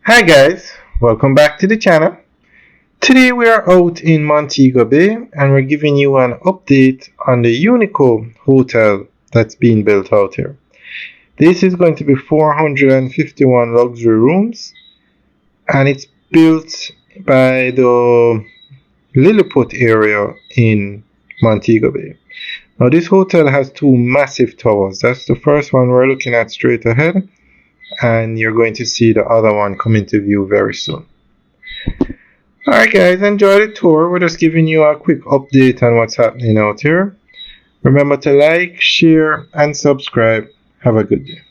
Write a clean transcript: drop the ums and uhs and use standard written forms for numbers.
Hi guys, welcome back to the channel. Today we are out in Montego Bay and we're giving you an update on the Unico hotel that's being built out here. This is going to be 451 luxury rooms and it's built by the Lilliput area in Montego Bay. Now this hotel has two massive towers. That's the first one we're looking at straight ahead, and you're going to see the other one come into view very soon. Alright guys, enjoy the tour. We're just giving you a quick update on what's happening out here. Remember to like, share, and subscribe. Have a good day.